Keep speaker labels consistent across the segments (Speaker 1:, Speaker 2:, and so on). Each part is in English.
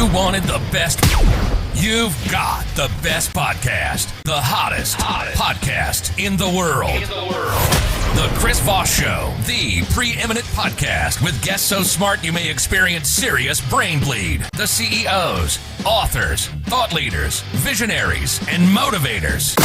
Speaker 1: You wanted the best. You've got the best podcast. The hottest podcast in the world. The Chris Voss Show, the preeminent podcast with guests so smart you may experience serious brain bleed. The CEOs, authors, thought leaders, visionaries, and motivators.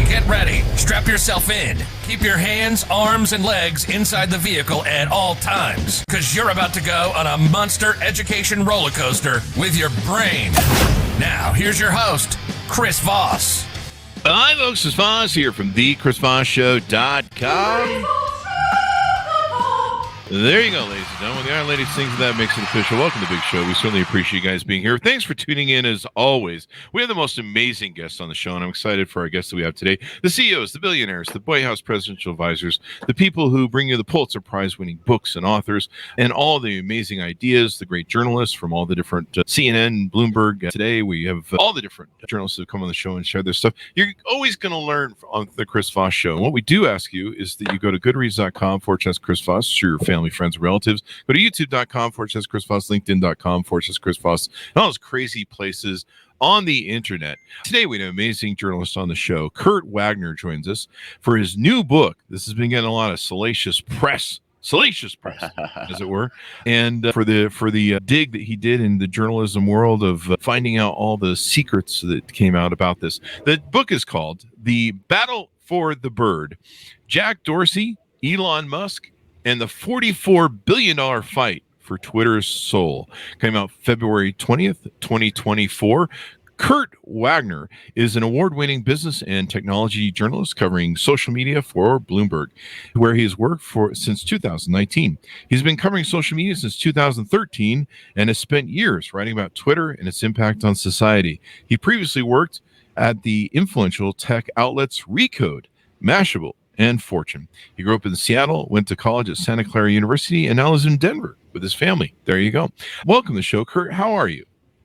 Speaker 1: Get ready. Strap yourself in. Keep your hands, arms, and legs inside the vehicle at all times, because you're about to go on a monster education roller coaster with your brain. Now, here's your host, Chris Voss.
Speaker 2: Hi, folks. Chris Voss here from thechrisvossshow.com. There you go, ladies and gentlemen. The Iron Lady sings that makes it official. Welcome to the big show. We certainly appreciate you guys being here. Thanks for tuning in as always. We have the most amazing guests on the show, and I'm excited for our guests that we have today. The CEOs, the billionaires, the White House presidential advisors, the people who bring you the Pulitzer Prize-winning books and authors, and all the amazing ideas, the great journalists from all the different CNN, Bloomberg. Today, we have all the different journalists who come on the show and share their stuff. You're always going to learn on the Chris Voss Show. And what we do ask you is that you go to goodreads.com/Chris Voss, share your family, friends, and relatives. Go to youtube.com/Chris Voss, linkedin.com/Chris Voss, and all those crazy places on the internet. Today, we have an amazing journalist on the show. Kurt Wagner joins us for his new book. This has been getting a lot of salacious press, as it were, and for the dig that he did in the journalism world of finding out all the secrets that came out about this. The book is called The Battle for the Bird. Jack Dorsey, Elon Musk, and the $44 billion fight for Twitter's soul. Came out February 20th, 2024. Kurt Wagner is an award-winning business and technology journalist covering social media for Bloomberg, where he has worked since 2019. He's been covering social media since 2013 and has spent years writing about Twitter and its impact on society. He previously worked at the influential tech outlets Recode, Mashable, and Fortune. He grew up in Seattle, went to college at Santa Clara University, and now lives in Denver with his family. There you go. Welcome to the show, Kurt. How are you?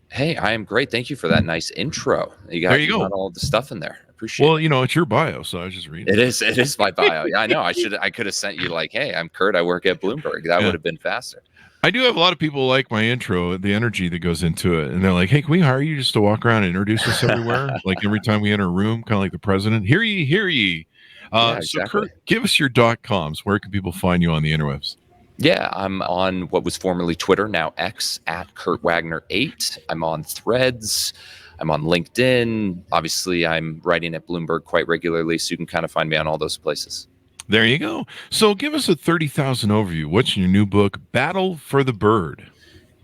Speaker 3: Hey, I am great. Thank you for that nice intro. You got all the stuff in there. Appreciate it.
Speaker 2: Well, it's your bio, so I was just reading.
Speaker 3: It is my bio. Yeah, I know. I could have sent you like, hey, I'm Kurt. I work at Bloomberg. That would have been faster.
Speaker 2: I do have a lot of people like my intro, the energy that goes into it. And they're like, hey, can we hire you just to walk around and introduce us everywhere? Like every time we enter a room, kind of like the president. Hear ye, hear ye.
Speaker 3: Yeah, exactly.
Speaker 2: So Kurt, give us your .coms. Where can people find you on the interwebs?
Speaker 3: Yeah, I'm on what was formerly Twitter, now X, at Kurt Wagner 8. I'm on Threads. I'm on LinkedIn. Obviously, I'm writing at Bloomberg quite regularly, so you can kind of find me on all those places.
Speaker 2: There you go. So give us a 30,000 overview. What's your new book, Battle for the Bird?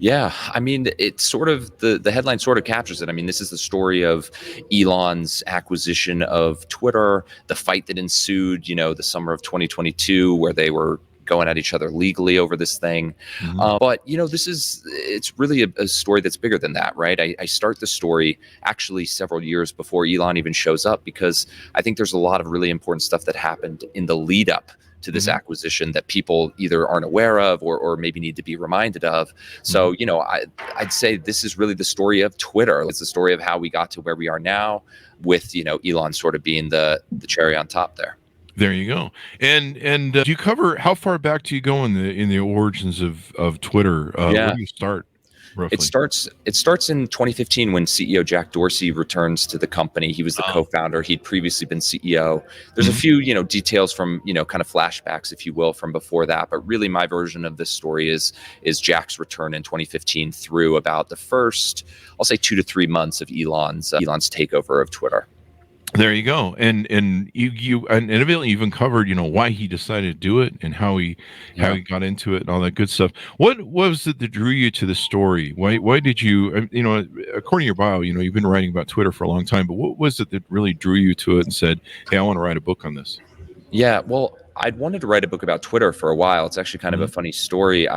Speaker 3: Yeah, I mean, it's sort of the headline sort of captures it. I mean, this is the story of Elon's acquisition of Twitter, the fight that ensued, the summer of 2022, where they were going at each other legally over this thing. Mm-hmm. But, it's really a story that's bigger than that, right? I start the story actually several years before Elon even shows up, because I think there's a lot of really important stuff that happened in the lead up to this acquisition that people either aren't aware of or maybe need to be reminded of. So, I'd say this is really the story of Twitter. It's the story of how we got to where we are now with, Elon sort of being the cherry on top there.
Speaker 2: There you go. And do you cover, how far back do you go in the origins of Twitter? Where do you start? Roughly? It starts in 2015 when CEO Jack Dorsey returns to the company. He was the co-founder. He'd previously been CEO. There's a few, details from, kind of flashbacks, if you will, from before that. But really my version of this story is Jack's return in 2015 through about the first, I'll say 2 to 3 months of Elon's takeover of Twitter. There you go. And you evidently even covered, why he decided to do it and how he got into it and all that good stuff. What was it that drew you to the story? Why did you, according to your bio, you've been writing about Twitter for a long time, but what was it that really drew you to it and said, hey, I want to write a book on this?
Speaker 3: Yeah, well, I'd wanted to write a book about Twitter for a while. It's actually kind of a funny story.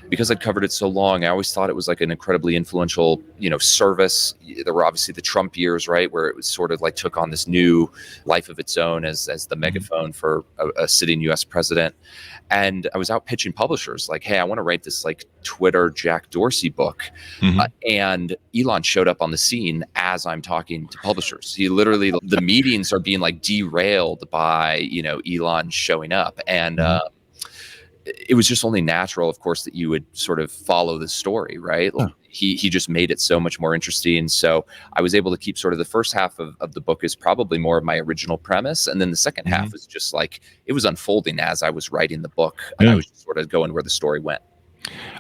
Speaker 3: Because I'd covered it so long, I always thought it was like an incredibly influential, service. There were obviously the Trump years, right, where it was sort of like took on this new life of its own as the megaphone for a sitting U.S. president. And I was out pitching publishers like, hey, I want to write this like Twitter Jack Dorsey book. And Elon showed up on the scene as I'm talking to publishers. He literally, the meetings are being like derailed by, Elon showing up. And it was just only natural, of course, that you would sort of follow the story, right?
Speaker 2: Huh.
Speaker 3: He just made it so much more interesting. So I was able to keep sort of the first half of the book is probably more of my original premise. And then the second half is just like, it was unfolding as I was writing the book. And I was just sort of going where the story went.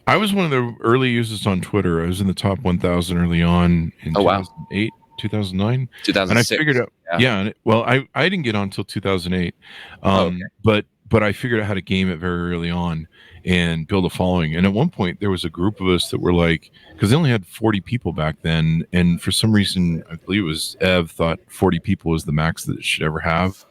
Speaker 2: I was one of the early users on Twitter. I was in the top 1,000 early on in 2008, 2009.
Speaker 3: 2006.
Speaker 2: And I figured out, well, I didn't get on until 2008. But I figured out how to game it very early on and build a following. And at one point, there was a group of us that were like, because they only had 40 people back then. And for some reason, I believe it was Ev thought 40 people was the max that it should ever have.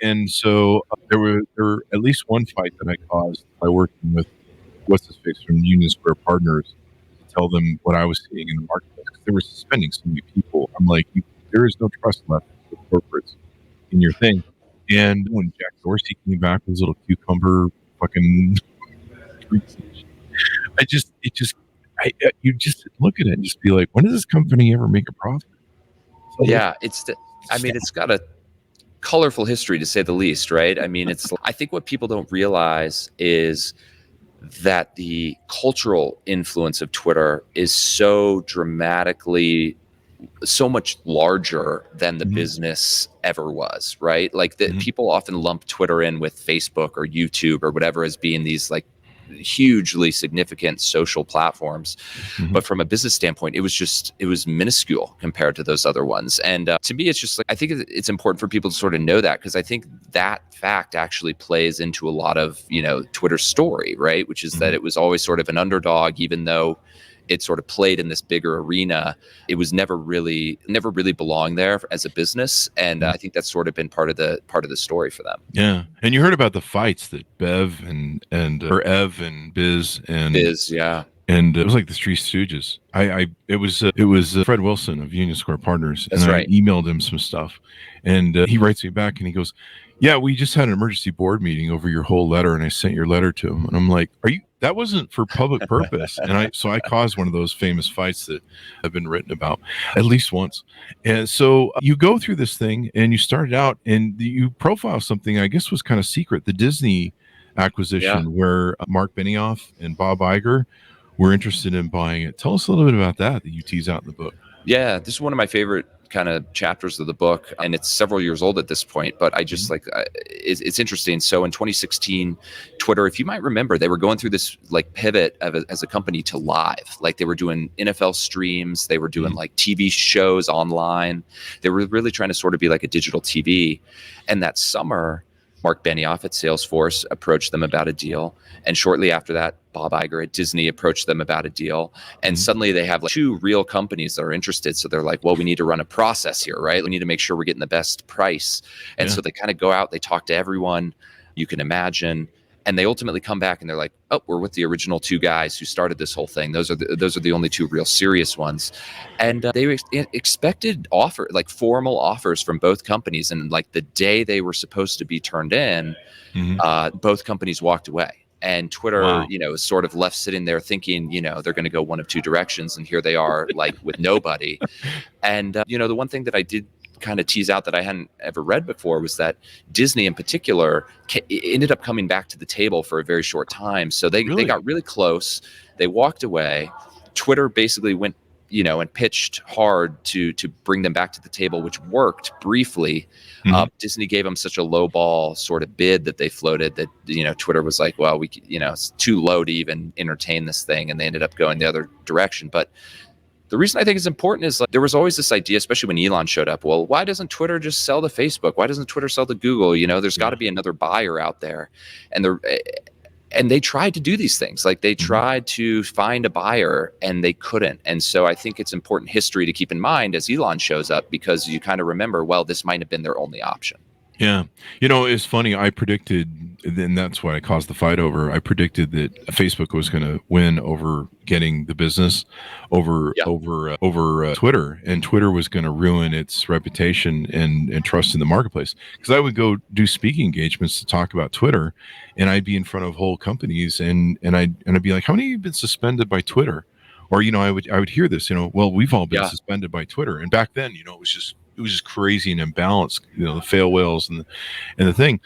Speaker 2: And so there were at least one fight that I caused by working with what's his face from Union Square Partners to tell them what I was seeing in the marketplace, because they were suspending so many people. I'm like, there is no trust left with corporates in your thing. And when Jack Dorsey came back with his little cucumber fucking, you just look at it and just be like, when does this company ever make a profit? So
Speaker 3: it's got a colorful history, to say the least, right? I mean, I think what people don't realize is that the cultural influence of Twitter is so dramatically, so much larger than the business ever was, right? Like people often lump Twitter in with Facebook or YouTube or whatever as being these like hugely significant social platforms. But from a business standpoint, it was minuscule compared to those other ones. And to me, it's just like, I think it's important for people to sort of know that, because I think that fact actually plays into a lot of, Twitter's story, right? Which is that it was always sort of an underdog, even though it sort of played in this bigger arena. It was never really belonged there as a business. And I think that's sort of been part of the story for them.
Speaker 2: Yeah. And you heard about the fights that Ev and Biz and and it was like the Three Stooges. It was Fred Wilson of Union Square Partners.
Speaker 3: That's right.
Speaker 2: I emailed him some stuff, and he writes me back and he goes, "Yeah, we just had an emergency board meeting over your whole letter, and I sent your letter to him." And I'm like, that wasn't for public purpose. And I caused one of those famous fights that have been written about at least once. And so you go through this thing and you started out and you profile something I guess was kind of secret, the Disney acquisition, where Mark Benioff and Bob Iger were interested in buying it. Tell us a little bit about that you tease out in the book.
Speaker 3: Yeah, this is one of my favorite kind of chapters of the book, and it's several years old at this point, but I just it's interesting. So in 2016, Twitter, if you might remember, they were going through this like pivot as a company to live. Like they were doing NFL streams, they were doing like TV shows online. They were really trying to sort of be like a digital TV. And that summer, Mark Benioff at Salesforce approached them about a deal. And shortly after that, Bob Iger at Disney approached them about a deal. And suddenly they have like two real companies that are interested. So they're like, well, we need to run a process here, right? We need to make sure we're getting the best price. And so they kind of go out, they talk to everyone you can imagine. And they ultimately come back and they're like, oh, we're with the original two guys who started this whole thing. Those are the only two real serious ones. And they expected formal offers from both companies. And like the day they were supposed to be turned in, both companies walked away. And Twitter, is sort of left sitting there thinking, they're going to go one of two directions. And here they are like with nobody. And, the one thing that I did kind of tease out that I hadn't ever read before was that Disney in particular ended up coming back to the table for a very short time. So they got really close. They walked away. Twitter basically went, and pitched hard to bring them back to the table, which worked briefly. Disney gave them such a low ball sort of bid that they floated that, Twitter was like, well, it's too low to even entertain this thing. And they ended up going the other direction. But the reason I think it's important is like there was always this idea, especially when Elon showed up. Well, why doesn't Twitter just sell to Facebook? Why doesn't Twitter sell to Google? There's got to be another buyer out there. And they tried to do these things. Like they tried to find a buyer and they couldn't. And so I think it's important history to keep in mind as Elon shows up, because you kind of remember, well, this might have been their only option.
Speaker 2: Yeah. It's funny. I predicted, and that's what I caused the fight over. I predicted that Facebook was going to win over getting the business over Twitter, and Twitter was going to ruin its reputation and trust in the marketplace. Because I would go do speaking engagements to talk about Twitter, and I'd be in front of whole companies, and I'd be like, "How many of you have been suspended by Twitter?" Or I would hear this, well, we've all been suspended by Twitter, and back then, it was just was just crazy and imbalanced, the fail whales and the thing.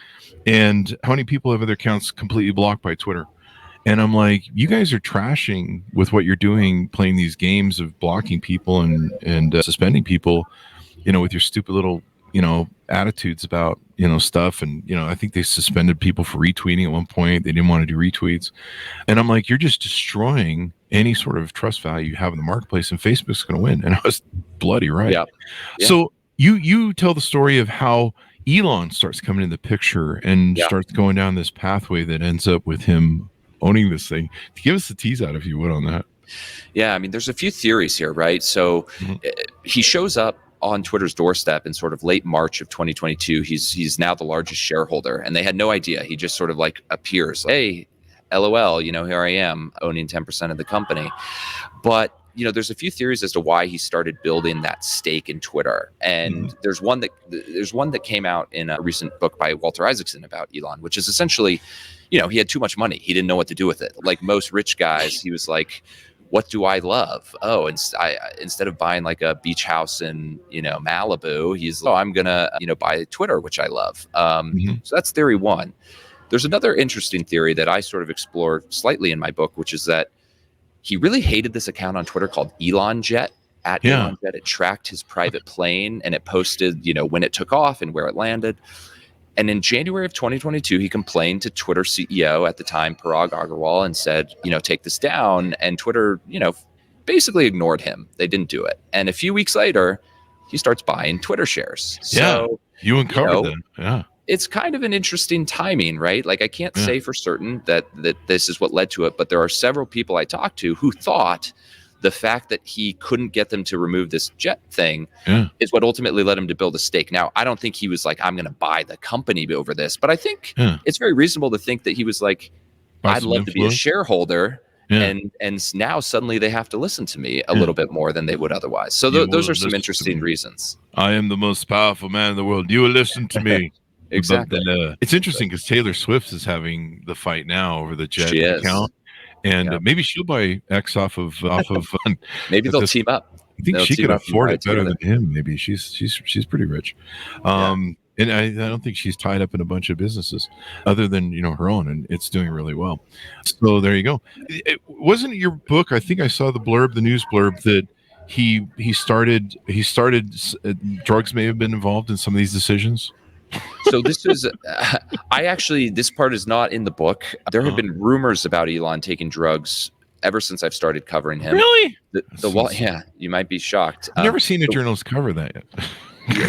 Speaker 2: And how many people have their accounts completely blocked by Twitter? And I'm like, you guys are trashing with what you're doing, playing these games of blocking people and suspending people, with your stupid little, attitudes about, stuff. And, I think they suspended people for retweeting at one point. They didn't want to do retweets. And I'm like, you're just destroying any sort of trust value you have in the marketplace, and Facebook's going to win. And I was bloody right.
Speaker 3: Yeah.
Speaker 2: So you tell the story of how Elon starts coming in the picture and starts going down this pathway that ends up with him owning this thing. Give us the tease out, if you would, on that.
Speaker 3: Yeah, I mean, there's a few theories here, right? So he shows up on Twitter's doorstep in sort of late March of 2022. He's now the largest shareholder, and they had no idea. He just sort of like appears, like, hey, LOL, here I am owning 10% of the company. But there's a few theories as to why he started building that stake in Twitter. And there's one that came out in a recent book by Walter Isaacson about Elon, which is essentially, he had too much money. He didn't know what to do with it. Like most rich guys, he was like, what do I love? Oh, instead of buying like a beach house in, Malibu, he's, I'm going to, buy Twitter, which I love. So that's theory one. There's another interesting theory that I sort of explore slightly in my book, which is that he really hated this account on Twitter called Elon Jet. Elon Jet, it tracked his private plane and it posted, when it took off and where it landed. And in January of 2022, he complained to Twitter CEO at the time, Parag Agrawal, and said, take this down. And Twitter, basically ignored him. They didn't do it. And a few weeks later, he starts buying Twitter shares. So,
Speaker 2: you uncovered them. Yeah.
Speaker 3: It's kind of an interesting timing, right? Like, I can't say for certain that this is what led to it, but there are several people I talked to who thought the fact that he couldn't get them to remove this jet thing is what ultimately led him to build a stake. Now, I don't think he was like, I'm going to buy the company over this, but I think it's very reasonable to think that he was like, I'd love to be a shareholder. And now suddenly they have to listen to me a little bit more than they would otherwise. So those are some interesting reasons.
Speaker 2: I am the most powerful man in the world. You will listen to me.
Speaker 3: Exactly.
Speaker 2: But, it's interesting because Taylor Swift is having the fight now over the jet account. And maybe she'll buy X off of.
Speaker 3: Maybe they'll team up.
Speaker 2: I think she could afford it better than him. Maybe she's pretty rich, and I don't think she's tied up in a bunch of businesses other than her own, and it's doing really well. So there you go. It wasn't your book. I think I saw the news blurb that he started. Drugs may have been involved in some of these decisions.
Speaker 3: So this is, this part is not in the book. There have been rumors about Elon taking drugs ever since I've started covering him.
Speaker 2: Really?
Speaker 3: You might be shocked.
Speaker 2: I've never seen a journalist cover that yet.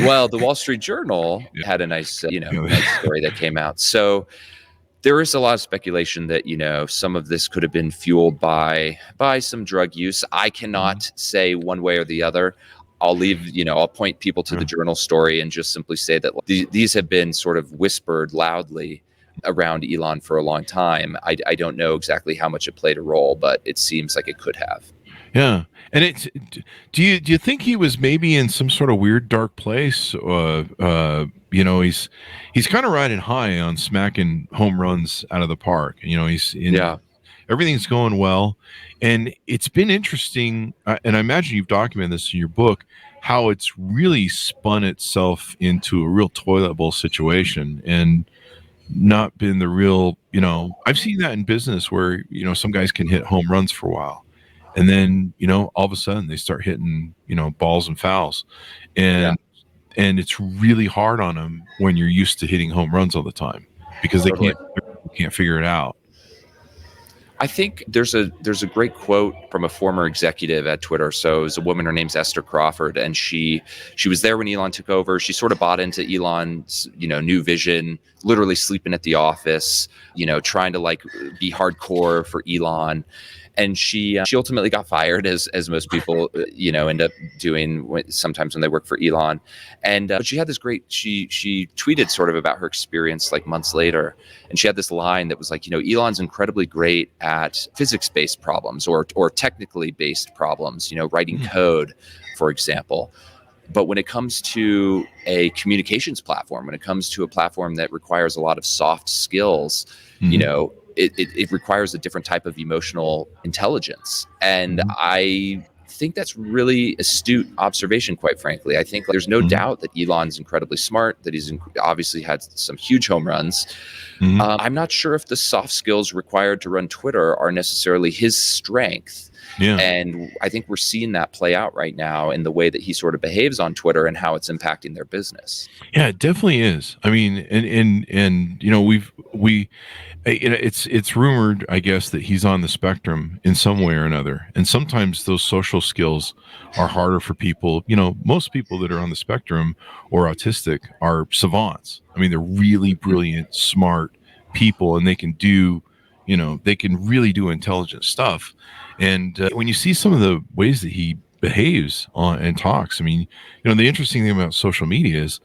Speaker 3: Well, the Wall Street Journal had a nice, nice story that came out. So there is a lot of speculation that, some of this could have been fueled by some drug use. I cannot say one way or the other. I'll leave, I'll point people to the journal story and just simply say that these have been sort of whispered loudly around Elon for a long time. I don't know exactly how much it played a role, but it seems like it could have.
Speaker 2: Yeah. And do you think he was maybe in some sort of weird dark place? He's kind of riding high on smacking home runs out of the park. Everything's going well. And it's been interesting, and I imagine you've documented this in your book, how it's really spun itself into a real toilet bowl situation and not been the real, I've seen that in business where, some guys can hit home runs for a while. And then, all of a sudden they start hitting, balls and fouls. And it's really hard on them when you're used to hitting home runs all the time because they can't figure it out.
Speaker 3: I think there's a great quote from a former executive at Twitter. So it was a woman, her name's Esther Crawford, and she was there when Elon took over. She sort of bought into Elon's, new vision, literally sleeping at the office, trying to like be hardcore for Elon. And she ultimately got fired, as most people, end up doing sometimes when they work for Elon. And but she had this great, she tweeted sort of about her experience like months later. And she had this line that was like, Elon's incredibly great at physics-based problems or technically based problems, writing code, for example. But when it comes to a communications platform, when it comes to a platform that requires a lot of soft skills, it requires a different type of emotional intelligence. And I think that's really astute observation, quite frankly. I think there's no doubt that Elon's incredibly smart, that he's obviously had some huge home runs. I'm not sure if the soft skills required to run Twitter are necessarily his strength.
Speaker 2: Yeah.
Speaker 3: And I think we're seeing that play out right now in the way that he sort of behaves on Twitter and how it's impacting their business.
Speaker 2: Yeah, it definitely is. I mean, and it's rumored, I guess, that he's on the spectrum in some way or another. And sometimes those social skills are harder for people. Most people that are on the spectrum or autistic are savants. I mean, they're really brilliant, smart people, and they can really do intelligent stuff. And when you see some of the ways that he behaves and talks, I mean, the interesting thing about social media is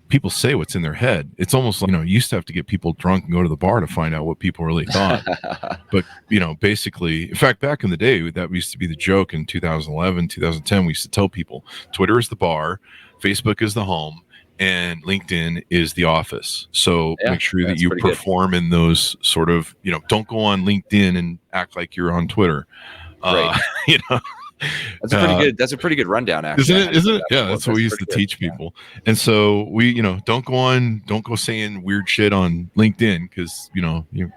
Speaker 2: people say what's in their head. It's almost like, you used to have to get people drunk and go to the bar to find out what people really thought. But, basically, in fact, back in the day, that used to be the joke in 2011, 2010, we used to tell people Twitter is the bar, Facebook is the home, and LinkedIn is the office. So make sure that you perform in those sort of, don't go on LinkedIn and act like you're on Twitter.
Speaker 3: Right. That's a pretty good rundown, actually.
Speaker 2: Isn't it? Yeah, that's what we used to teach people. And so we, don't go saying weird shit on LinkedIn because, you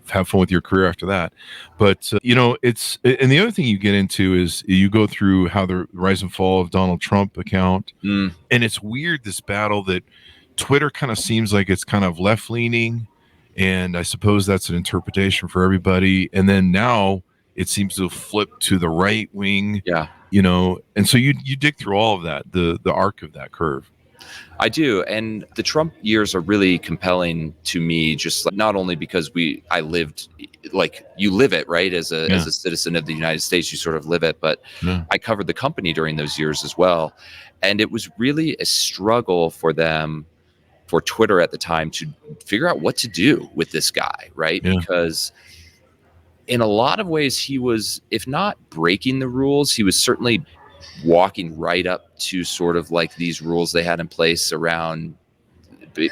Speaker 2: have fun with your career after that. But, and the other thing you get into is you go through how the rise and fall of Donald Trump account. And it's weird, this battle that Twitter kind of seems like it's kind of left leaning. And I suppose that's an interpretation for everybody. And then now it seems to flip to the right wing. Yeah. And so you dig through all of that, the arc of that curve.
Speaker 3: I do. And the Trump years are really compelling to me, just not only because I lived, like you live it, right? As a citizen of the United States, you sort of live it, but I covered the company during those years as well. And it was really a struggle for Twitter at the time to figure out what to do with this guy, right? Yeah. Because in a lot of ways, he was, if not breaking the rules, he was certainly walking right up to sort of like these rules they had in place around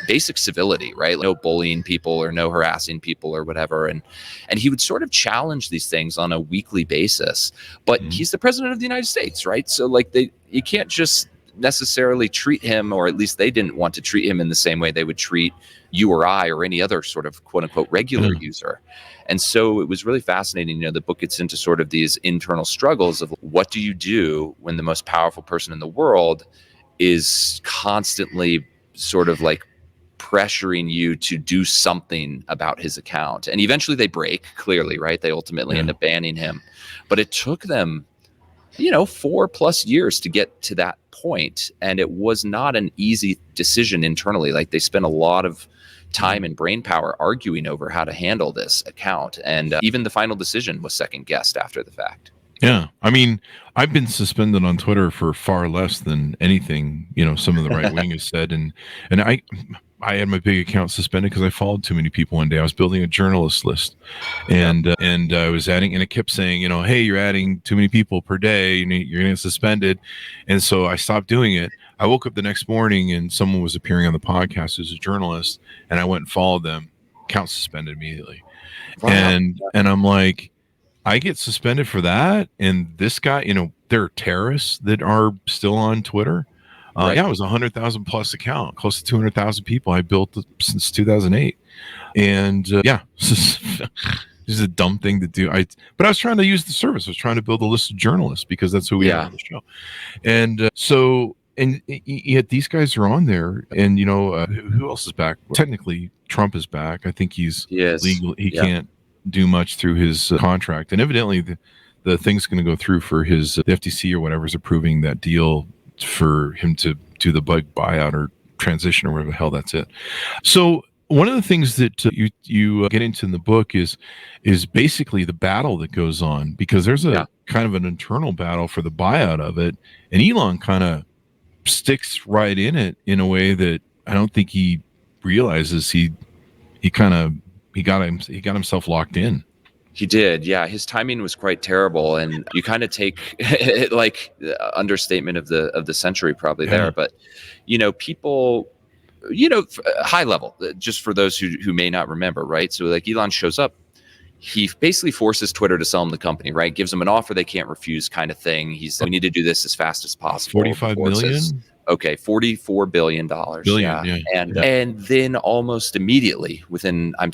Speaker 3: basic civility, right? Like no bullying people or no harassing people or whatever. And he would sort of challenge these things on a weekly basis. But he's the president of the United States, right? So like you can't just necessarily treat him, or at least they didn't want to treat him in the same way they would treat you or I or any other sort of quote unquote regular user. And so it was really fascinating. The book gets into sort of these internal struggles of what do you do when the most powerful person in the world is constantly sort of like pressuring you to do something about his account. And eventually they break, clearly, right? They ultimately end up banning him. But it took them 4+ years to get to that point. And it was not an easy decision internally. Like they spent a lot of time and brain power arguing over how to handle this account. And even the final decision was second guessed after the fact.
Speaker 2: Yeah. I mean, I've been suspended on Twitter for far less than anything, some of the right wing has said. And I had my big account suspended because I followed too many people one day. I was building a journalist list and I was adding, and it kept saying, hey, you're adding too many people per day. You're going to get suspended. And so I stopped doing it. I woke up the next morning and someone was appearing on the podcast as a journalist, and I went and followed them. Account suspended immediately. Wow. And I'm like, I get suspended for that. And this guy, there are terrorists that are still on Twitter. Right. Yeah, it was 100,000 plus account, close to 200,000 people. I built it since 2008. And this is a dumb thing to do. But I was trying to use the service. I was trying to build a list of journalists because that's who we have on the show. And and yet these guys are on there. And, who else is back? Technically, Trump is back. I think he's legal. He can't do much through his contract. And evidently, the thing's going to go through for his the FTC or whatever is approving that deal for him to do the bug buyout or transition or whatever the hell that's it. So one of the things that you get into in the book is basically the battle that goes on, because there's a kind of an internal battle for the buyout of it, and Elon kind of sticks right in it in a way that I don't think he realizes. He got himself locked in.
Speaker 3: He did. Yeah. His timing was quite terrible. And you kind of take like understatement of the century probably there. But, people, high level, just for those who may not remember, right? So like Elon shows up, he basically forces Twitter to sell him the company, right? Gives them an offer they can't refuse kind of thing. He's like, we need to do this as fast as possible.
Speaker 2: 45 million?
Speaker 3: Okay, $44 billion.
Speaker 2: Billion, yeah.
Speaker 3: And then almost immediately, within a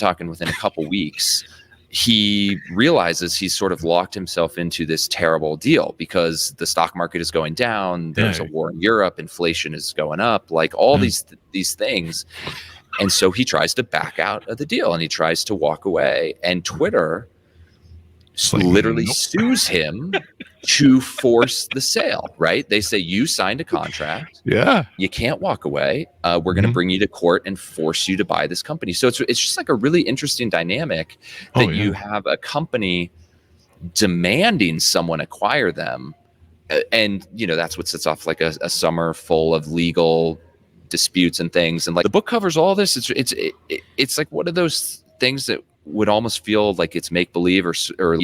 Speaker 3: couple weeks, he realizes he's sort of locked himself into this terrible deal because the stock market is going down. There's a war in Europe. Inflation is going up, like all these things. And so he tries to back out of the deal and he tries to walk away. And Twitter literally sues him to force the sale, right? They say, you signed a contract.
Speaker 2: Yeah.
Speaker 3: You can't walk away. We're going to bring you to court and force you to buy this company. So it's just like a really interesting dynamic that you have a company demanding someone acquire them. And, that's what sets off like a summer full of legal disputes and things. And like the book covers all this. It's like one of those things that would almost feel like it's make believe or a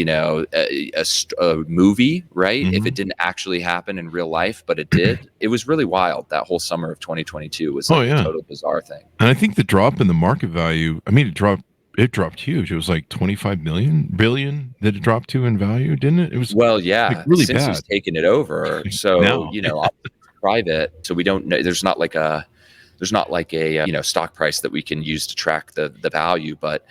Speaker 3: movie, right? If it didn't actually happen in real life, but it did. It was really wild. That whole summer of 2022 was a total bizarre thing.
Speaker 2: And I think the drop in the market value, it dropped huge. It was like 25 billion that it dropped to in value, didn't it? It was like really
Speaker 3: since
Speaker 2: bad.
Speaker 3: He's taken it over. So, private. So we don't know. There's not like a stock price that we can use to track the value, but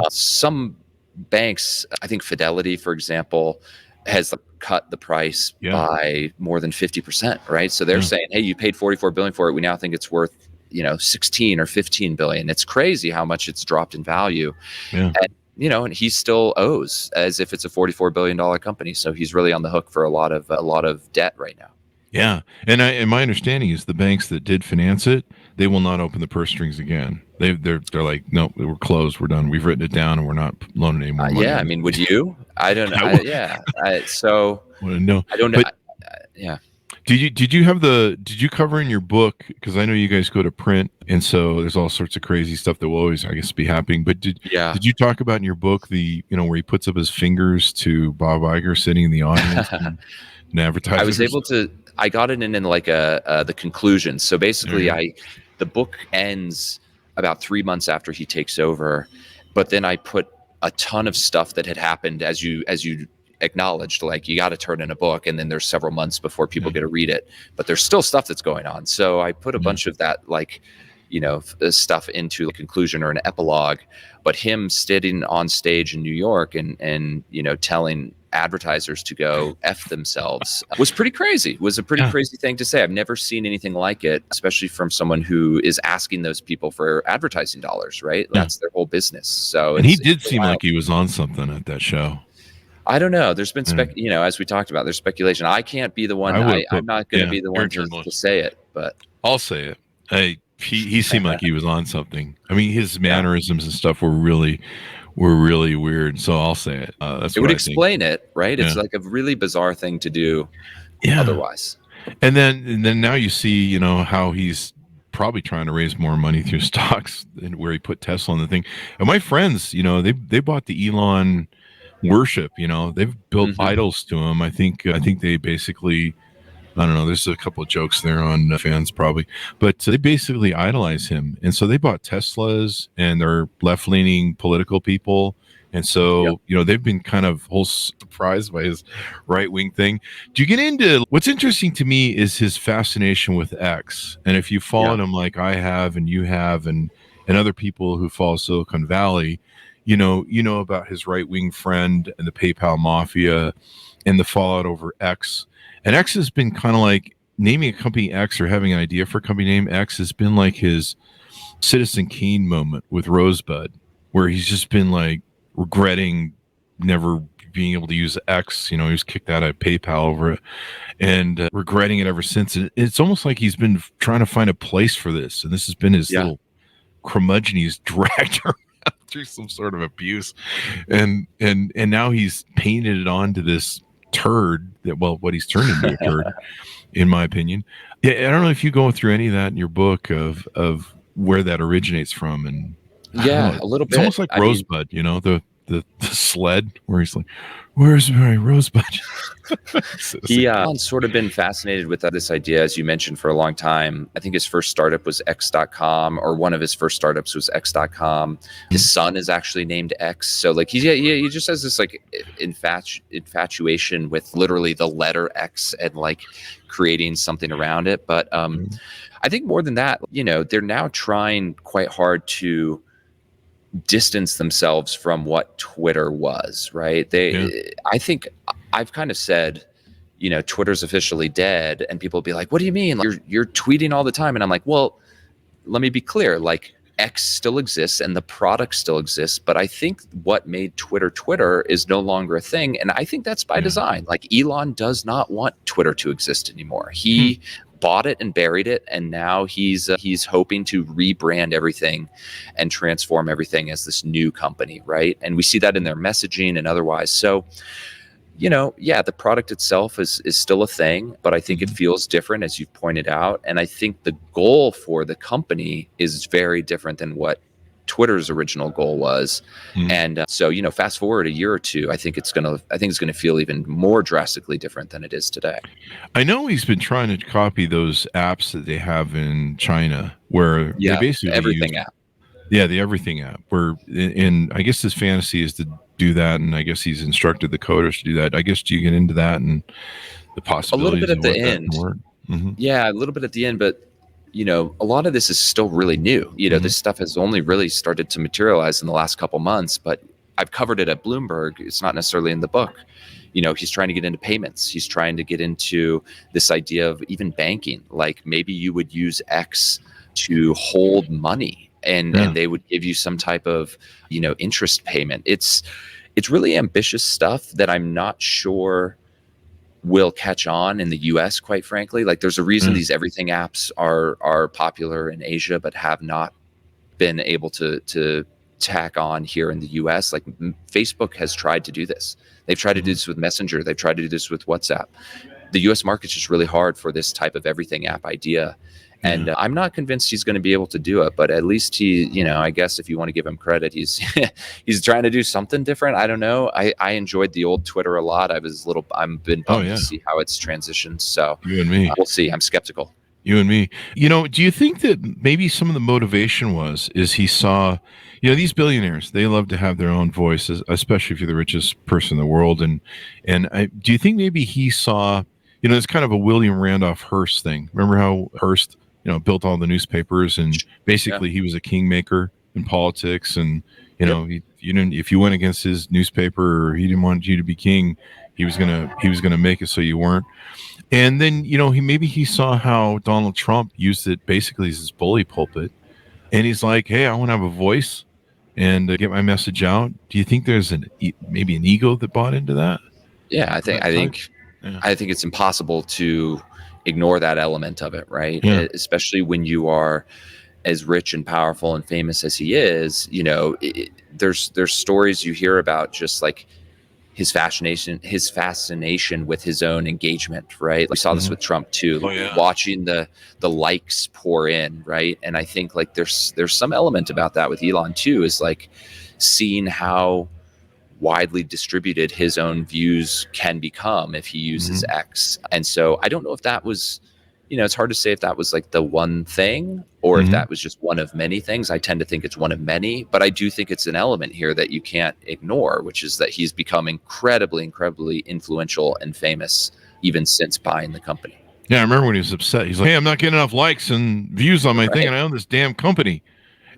Speaker 3: some banks, I think Fidelity, for example, has cut the price by more than 50%, right? So they're saying, hey, you paid 44 billion for it. We now think it's worth 16 or 15 billion. It's crazy how much it's dropped in value. And and he still owes as if it's a $44 billion company. So he's really on the hook for a lot of debt right now.
Speaker 2: Yeah. And my understanding is the banks that did finance it, they will not open the purse strings again. They're like, no, we're closed. We're done. We've written it down and we're not loaning any more money.
Speaker 3: Yeah. I mean, would you? I don't know.
Speaker 2: No.
Speaker 3: I don't know.
Speaker 2: Did you cover in your book? Because I know you guys go to print, and so there's all sorts of crazy stuff that will always, I guess, be happening. But did you talk about in your book where he puts up his fingers to Bob Iger sitting in the audience and advertising?
Speaker 3: I was able to. I got it in like the conclusion. So basically, the book ends about 3 months after he takes over, but then I put a ton of stuff that had happened as you acknowledged, like you got to turn in a book, and then there's several months before people get to read it, but there's still stuff that's going on. So I put a bunch of that, stuff into a conclusion or an epilogue. But him sitting on stage in New York and telling advertisers to go F themselves was pretty crazy. Was a pretty crazy thing to say. I've never seen anything like it, especially from someone who is asking those people for advertising dollars, right? That's their whole business. So
Speaker 2: and he did seem like he was on something at that show.
Speaker 3: I don't know. There's been as we talked about, there's speculation. I can't be the one. I'm not going to be the one to say it, but
Speaker 2: I'll say it. He seemed like he was on something. I mean, his mannerisms and stuff were really weird. So I'll say it. It
Speaker 3: would explain it, right? It's like a really bizarre thing to do. Otherwise. And
Speaker 2: then now you see, how he's probably trying to raise more money through stocks and where he put Tesla on the thing. And my friends, they bought the Elon worship. They've built idols to him. I think they basically. I don't know. There's a couple of jokes there on fans probably, but they basically idolize him. And so they bought Teslas, and they're left-leaning political people. And so, they've been kind of whole surprised by his right-wing thing. Do you get into what's interesting to me is his fascination with X. And if you followed him like I have and you have and other people who follow Silicon Valley, you know about his right-wing friend and the PayPal mafia and the fallout over X. And X has been kind of like naming a company X or having an idea for a company name X has been like his Citizen Kane moment with Rosebud, where he's just been like regretting never being able to use X. He was kicked out of PayPal over it and regretting it ever since. And it's almost like he's been trying to find a place for this. And this has been his little curmudgeon he's dragged around through some sort of abuse. And now he's painted it onto this turd what he's turned into a turd in my opinion. I don't know if you go through any of that in your book of where that originates from, and
Speaker 3: a little bit.
Speaker 2: It's almost like Rosebud, the the sled where he's like, "Where's my rosebud?"
Speaker 3: Elon's sort of been fascinated with this idea, as you mentioned, for a long time. I think his first startup was X.com, or one of his first startups was X.com. His son is actually named X. So like he just has this like infatuation with literally the letter X and like creating something around it. But I think more than that, they're now trying quite hard to distance themselves from what Twitter was, right? I think I've kind of said, Twitter's officially dead, and people will be like, "What do you mean? Like, you're tweeting all the time?" And I'm like, well, let me be clear. Like, X still exists and the product still exists, but I think what made Twitter is no longer a thing, and I think that's by design. Like, Elon does not want Twitter to exist anymore. He bought it and buried it, and now he's hoping to rebrand everything and transform everything as this new company, right? And we see that in their messaging and otherwise. So, the product itself is still a thing, but I think it feels different, as you've pointed out. And I think the goal for the company is very different than what Twitter's original goal was. And so, fast forward a year or two, I think it's going to feel even more drastically different than it is today.
Speaker 2: I know he's been trying to copy those apps that they have in China, where they basically
Speaker 3: everything app.
Speaker 2: Yeah, the Everything app, where, and I guess his fantasy is to do that, and I guess he's instructed the coders to do that. I guess, do you get into that and the possibilities?
Speaker 3: A little bit at the end. Yeah, a little bit at the end, but a lot of this is still really new. This stuff has only really started to materialize in the last couple months, but I've covered it at Bloomberg. It's not necessarily in the book. He's trying to get into payments. He's trying to get into this idea of even banking. Like, maybe you would use X to hold money, and they would give you some type of, interest payment. It's really ambitious stuff that I'm not sure will catch on in the US, quite frankly. Like, there's a reason these everything apps are popular in Asia, but have not been able to tack on here in the US. Like, Facebook has tried to do this. They've tried to do this with Messenger. They've tried to do this with WhatsApp. The US market's just really hard for this type of everything app idea. And I'm not convinced he's going to be able to do it, but at least he, I guess if you want to give him credit, he's trying to do something different. I don't know. I enjoyed the old Twitter a lot. I've been bummed to see how it's transitioned. So
Speaker 2: you and me,
Speaker 3: we'll see. I'm skeptical.
Speaker 2: You and me. Do you think that maybe some of the motivation is he saw, these billionaires, they love to have their own voices, especially if you're the richest person in the world. And do you think maybe he saw, it's kind of a William Randolph Hearst thing. Remember how Hearst, built all the newspapers, and basically he was a kingmaker in politics, and if you went against his newspaper, or he didn't want you to be king, he was gonna make it so you weren't. And then he saw how Donald Trump used it basically as his bully pulpit, and he's like, hey, I want to have a voice and get my message out. Do you think there's maybe an ego that bought into that?
Speaker 3: Yeah, I think it's impossible to ignore that element of it, right? Especially when you are as rich and powerful and famous as he is. There's stories you hear about just like his fascination with his own engagement, right? We saw this with Trump too, watching the likes pour in, right? And I think like there's some element about that with Elon too, is like seeing how widely distributed his own views can become if he uses X. And so I don't know if that was, it's hard to say if that was like the one thing, or if that was just one of many things. I tend to think it's one of many, but I do think it's an element here that you can't ignore, which is that he's become incredibly, incredibly influential and famous even since buying the company.
Speaker 2: Yeah, I remember when he was upset. He's like, hey, I'm not getting enough likes and views on my thing, and I own this damn company.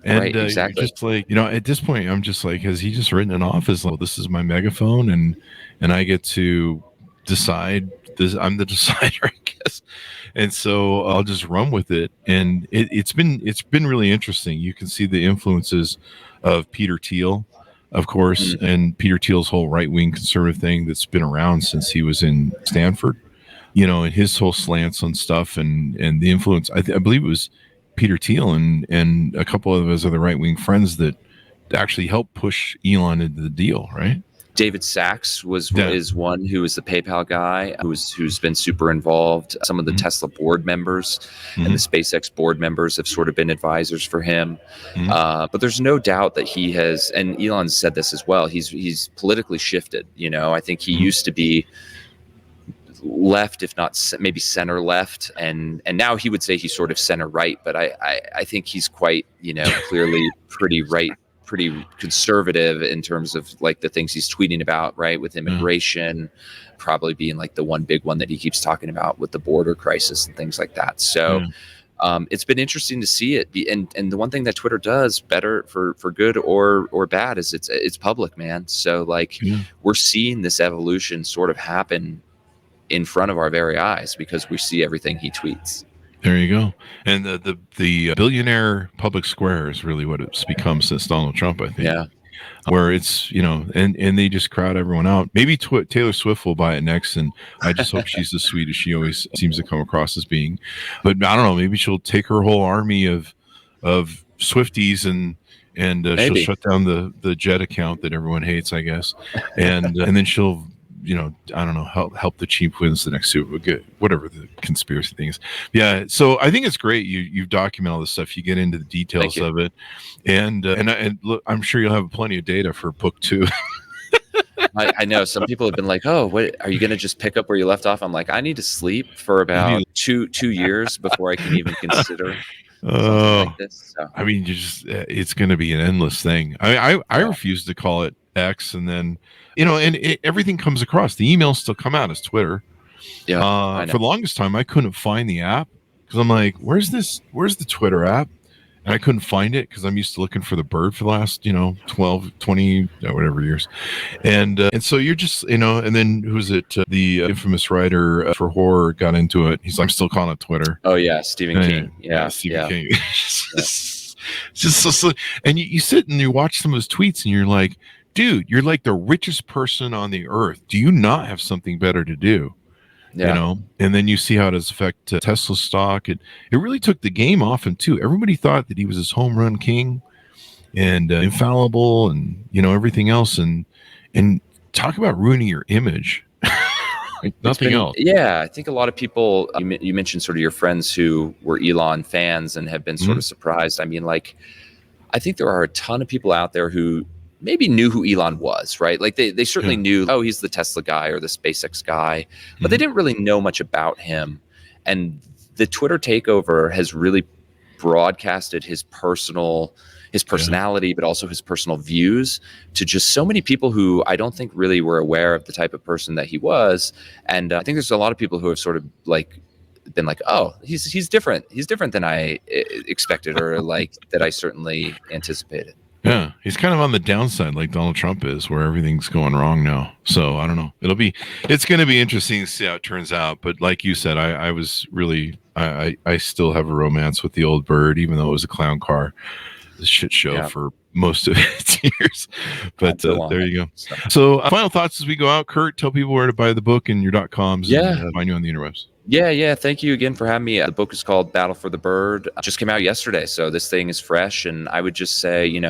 Speaker 2: And
Speaker 3: exactly.
Speaker 2: Just like, at this point, I'm just like, has he just written it off as, well, this is my megaphone, and I get to decide this? I'm the decider, I guess. And so I'll just run with it. And it's been really interesting. You can see the influences of Peter Thiel, of course, and Peter Thiel's whole right-wing conservative thing that's been around since he was in Stanford, and his whole slants on stuff, and the influence. I believe it was Peter Thiel and a couple of his other right-wing friends that actually helped push Elon into the deal, right?
Speaker 3: David Sachs is one who is the PayPal guy who's been super involved. Some of the Tesla board members and the SpaceX board members have sort of been advisors for him. But there's no doubt that he has, and Elon said this as well, he's politically shifted. I think he used to be left, if not maybe center left, and now he would say he's sort of center right, but I think he's quite clearly pretty right, pretty conservative in terms of like the things he's tweeting about, right, with immigration probably being like the one big one that he keeps talking about with the border crisis and things like that. So it's been interesting to see it be, and the one thing that Twitter does better for good or bad is it's public, man. So like we're seeing this evolution sort of happen in front of our very eyes because we see everything he tweets.
Speaker 2: There you go. And the billionaire public square is really what it's become since Donald Trump, I think. Yeah. Where it's, and they just crowd everyone out. Maybe Taylor Swift will buy it next, and I just hope she's as sweet as she always seems to come across as being. But I don't know, maybe she'll take her whole army of Swifties and she'll shut down the Jet account that everyone hates, I guess. And then she'll I don't know, help the Chiefs win the next Super Bowl, whatever the conspiracy thing is. Yeah, so I think it's great. You document all this stuff. You get into the details of it, and look, I'm sure you'll have plenty of data for book 2.
Speaker 3: I know some people have been like, "Oh, what are you going to just pick up where you left off?" I'm like, I need to sleep for about two years before I can even consider. Like this, so.
Speaker 2: I mean, it's going to be an endless thing. I refuse to call it X, and then everything comes across. The emails still come out as Twitter. Yeah, for the longest time, I couldn't find the app because I'm like, where's the Twitter app? And I couldn't find it because I'm used to looking for the bird for the last 12, 20, whatever years. And so you're just and then who's it? The infamous writer for horror got into it. He's like, I'm still calling it Twitter.
Speaker 3: Oh yeah, Stephen King. Yeah,
Speaker 2: Stephen King. It's just so, and you sit and you watch some of his tweets and you're like, dude, you're like the richest person on the earth. Do you not have something better to do? Yeah. And then you see how it does affect Tesla stock. It really took the game off him too. Everybody thought that he was this home run king and infallible and everything else. And talk about ruining your image. Like nothing else.
Speaker 3: Yeah, I think a lot of people. You mentioned sort of your friends who were Elon fans and have been sort of surprised. I mean, like, I think there are a ton of people out there who maybe knew who Elon was, right? Like they certainly knew, oh, he's the Tesla guy or the SpaceX guy, but they didn't really know much about him. And the Twitter takeover has really broadcasted his personality, but also his personal views to just so many people who I don't think really were aware of the type of person that he was. And I think there's a lot of people who have sort of like been like, oh, he's different. He's different than I expected or like that I certainly anticipated.
Speaker 2: Yeah, he's kind of on the downside like Donald Trump is, where everything's going wrong now. So I don't know. It's going to be interesting to see how it turns out. But like you said, I was really, I still have a romance with the old bird, even though it was a clown car, a shit show for most of its years. But there you go. So final thoughts as we go out. Kurt, tell people where to buy the book and your .coms and find you on the interwebs.
Speaker 3: Yeah. Thank you again for having me. The book is called Battle for the Bird. It just came out yesterday, so this thing is fresh. And I would just say, you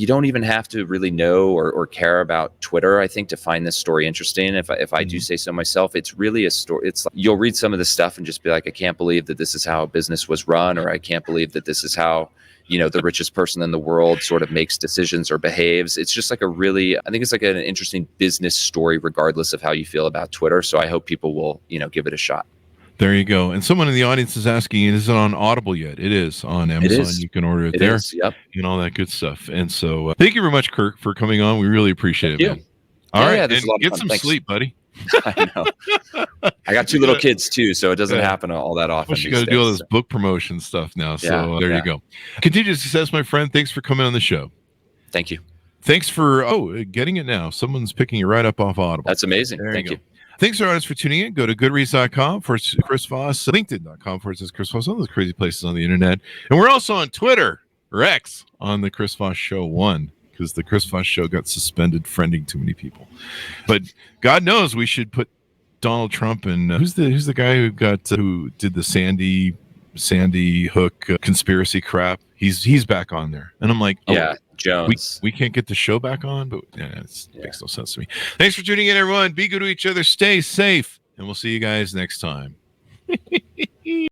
Speaker 3: don't even have to really know or care about Twitter, I think, to find this story interesting. If I do say so myself, it's really a story. It's like, you'll read some of this stuff and just be like, I can't believe that this is how a business was run, or I can't believe that this is how the richest person in the world sort of makes decisions or behaves. It's just like I think it's like an interesting business story, regardless of how you feel about Twitter. So I hope people will, give it a shot.
Speaker 2: There you go. And someone in the audience is asking, is it on Audible yet? It is on Amazon. You can order it there.
Speaker 3: Yep.
Speaker 2: And all that good stuff. And so thank you very much, Kirk, for coming on. We really appreciate it, man. All right. And get some sleep, buddy.
Speaker 3: I know. I got 2 little kids too, so it doesn't happen all that often.
Speaker 2: You got to do all this book promotion stuff now. So there you go. Continued success, my friend. Thanks for coming on the show.
Speaker 3: Thank you.
Speaker 2: Thanks for getting it now. Someone's picking it right up off Audible.
Speaker 3: That's amazing. Thank you.
Speaker 2: Thanks to our audience for tuning in. Go to goodreads.com for Chris Voss, LinkedIn.com for Chris Voss, all those crazy places on the internet. And we're also on Twitter or X on the Chris Voss Show 1. Because the Chris Voss Show got suspended friending too many people. But God knows we should put Donald Trump and who's the guy who did the Sandy Sandy Hook conspiracy crap. He's back on there, and I'm like,
Speaker 3: Jones.
Speaker 2: We can't get the show back on, but it makes no sense to me. Thanks for tuning in, everyone. Be good to each other. Stay safe, and we'll see you guys next time.